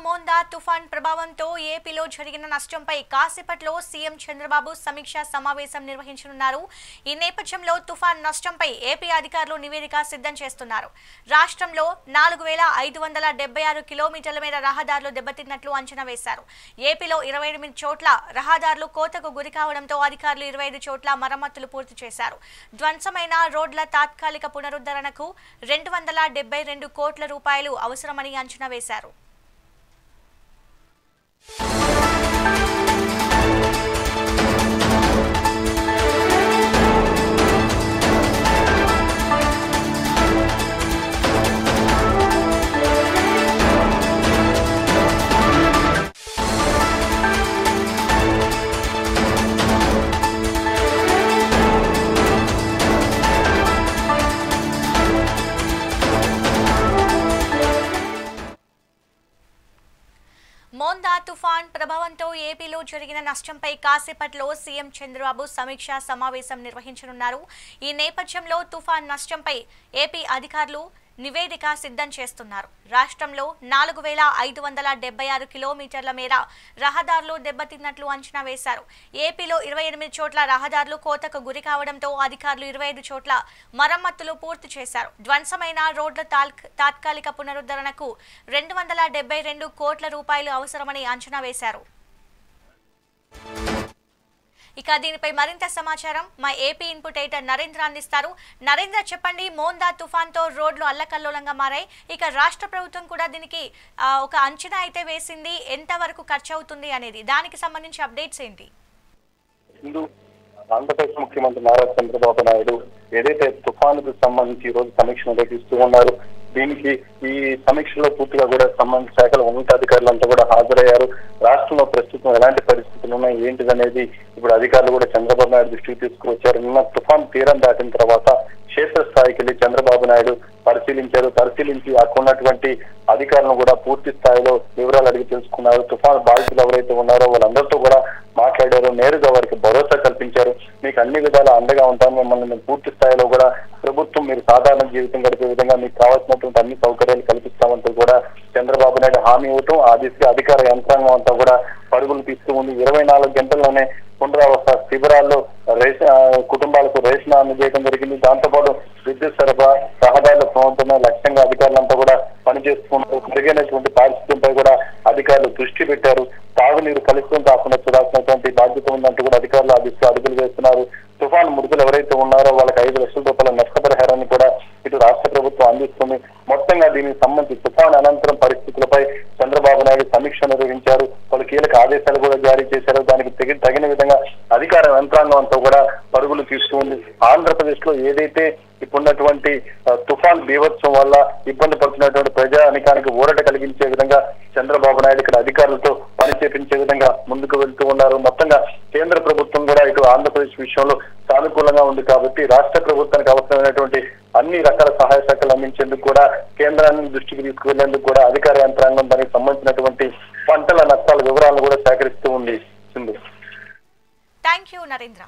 మోందా తుఫాన్ ప్రభావంతో ఏపీలో జరిగిన నష్టంపై కాసేపట్లో సీఎం చంద్రబాబు సమీక్షా సమావేశం నిర్వహించనున్నారు. ఈ నేపథ్యంలో తుఫాన్ నష్టంపై ఏపీ అధికారులు నివేదిక సిద్ధం చేస్తున్నారు. రాష్ట్రంలో 4576 కిలోమీటర్ల మేర రహదారులు దెబ్బతిన్నట్లు అంచనా వేశారు. ఏపీలో 28 చోట్ల రహదారులు కోతకు గురి కావడంతో అధికారులు 25 చోట్ల మరమ్మతులు పూర్తి చేశారు. ధ్వంసమైన రోడ్ల తాత్కాలిక పునరుద్ధరణకు 272 కోట్ల రూపాయలు అవసరమని అంచనా వేశారు. మోందా తుఫాన్ ప్రభావంతో ఏపీలో జరిగిన నష్టంపై కాసేపట్లో సీఎం చంద్రబాబు సమీక్షా సమావేశం నిర్వహించనున్నారు. ఈ నేపథ్యంలో తుఫాన్ నష్టంపై ఏపీ అధికారులు నివేదిక సిద్ధం చేస్తున్నారు. రాష్ట్రంలో 4576 కిలోమీటర్ల మేర రహదారులు దెబ్బతిన్నట్లు అంచనా వేశారు. ఏపీలో 28 చోట్ల రహదారులు కోతకు గురి కావడంతో అధికారులు 25 చోట్ల మరమ్మతులు పూర్తి చేశారు. ధ్వంసమైన రోడ్ల తాత్కాలిక పునరుద్ధరణకు 272 కోట్ల రూపాయలు అవసరమని అంచనా వేశారు. ఇక దీనిపై మరింత సమాచారం మా ఏపీ ఇన్పుట్ ఎడిటర్ నరేంద్ర అందిస్తారు. నరేంద్ర, చెప్పండి, మోందా తుఫాన్తో రోడ్లు అల్లకల్లోలంగా మారాయి. ఇక రాష్ట్ర ప్రభుత్వం కూడా దీనికి ఒక అంచనా అయితే వేసింది. ఎంత వరకు ఖర్చు అవుతుంది అనేది, దానికి సంబంధించి అప్డేట్స్ ఏంటి? ఆంధ్రప్రదేశ్ ముఖ్యమంత్రి నారా చంద్రబాబు నాయుడు ఏదైతే తుఫానుకు సంబంధించి ఈ రోజు సమీక్ష నిర్వహిస్తూ ఉన్నారు. దీనికి ఈ సమీక్షలో పూర్తిగా కూడా సంబంధిత శాఖల ఉన్నతాధికారులంతా కూడా హాజరయ్యారు. రాష్ట్రంలో ప్రస్తుతం ఎలాంటి పరిస్థితులు ఉన్నాయి ఏంటిదనేది ఇప్పుడు అధికారులు కూడా చంద్రబాబు నాయుడు దృష్టికి తీసుకువచ్చారు. నిన్న తుఫాన్ తీరం దాటిన తర్వాత క్షేత్రస్థాయికి వెళ్లి చంద్రబాబు నాయుడు పరిశీలించి అక్కడున్నటువంటి అధికారులను కూడా పూర్తి స్థాయిలో వివరాలు అడిగి తెలుసుకున్నారు. తుఫాను బాధితులు ఎవరైతే ఉన్నారో వాళ్ళందరితో కూడా మాట్లాడారు. నేరుగా వారికి భరోసా కల్పించారు. మీకు అన్ని విధాల అండగా ఉంటాను, మిమ్మల్ని పూర్తి స్థాయిలో కూడా ప్రభుత్వం మీరు సాధారణ జీవితం గడిపే విధంగా మీకు కావాల్సినటువంటి అన్ని సౌకర్యాలు కల్పిస్తామంటూ కూడా చంద్రబాబు నాయుడు హామీ ఇవ్వటం, ఆ దిశగా అధికార యంత్రాంగం అంతా కూడా పరుగులు తీస్తూ ఉంది. 24 గంటల్లోనే పునరావాస శిబిరాల్లో కుటుంబాలకు రేషన్ అందజేయడం జరిగింది. దాంతోపాటు విద్యుత్ సరఫరా, రహదారుల పునరుద్ధరణ లక్ష్యంగా అధికారులంతా కూడా పనిచేస్తున్నారు. మెరుగైనటువంటి పారిశుద్ధ్యంపై కూడా అధికారులు దృష్టి పెట్టారు. తాగునీరు కలుషితం కాకుండా చూడాల్సినటువంటి బాధ్యత ఉందంటూ కూడా అధికారులు ఆ దిశగా అడుగులు వేస్తున్నారు. తుఫాను మృతులు ఎవరైతే ఉన్నారో వాళ్ళకి 5 లక్షల రూపాయల నష్టపరిహారాన్ని కూడా ఇటు రాష్ట్ర ప్రభుత్వం అందిస్తుంది. మొత్తంగా దీనికి సంబంధించి తుఫాను అనంతరం పరిస్థితులపై చంద్రబాబు నాయుడు సమీక్ష నిర్వహించారు. పలు కీలక ఆదేశాలు కూడా జారీ చేశారు. దానికి తగిన విధంగా అధికార యంత్రాంగం అంతా కూడా పరుగులు తీస్తూ ఉంది. ఆంధ్రప్రదేశ్ లో ఏదైతే ఇప్పుడున్నటువంటి తుఫాన్ బీభత్సం వల్ల ఇబ్బంది పడుతున్నటువంటి ప్రజానికానికి ఊరట కలిగించే విధంగా చంద్రబాబు నాయుడు ఇక్కడ అధికారులతో పని చేపించే విధంగా ముందుకు వెళ్తూ ఉన్నారు. మొత్తంగా కేంద్ర ప్రభుత్వం కూడా ఇటు ఆంధ్రప్రదేశ్ విషయంలో సానుకూలంగా ఉంది కాబట్టి రాష్ట్ర ప్రభుత్వానికి అవసరమైనటువంటి అన్ని రకాల సహాయ శాఖలు అందించేందుకు కూడా కేంద్రాన్ని దృష్టికి తీసుకువెళ్లేందుకు కూడా అధికార యంత్రాంగం దానికి సంబంధించినటువంటి పంటల నష్టాల వివరాలను కూడా సేకరిస్తూ ఉంది. Thank you Narendra.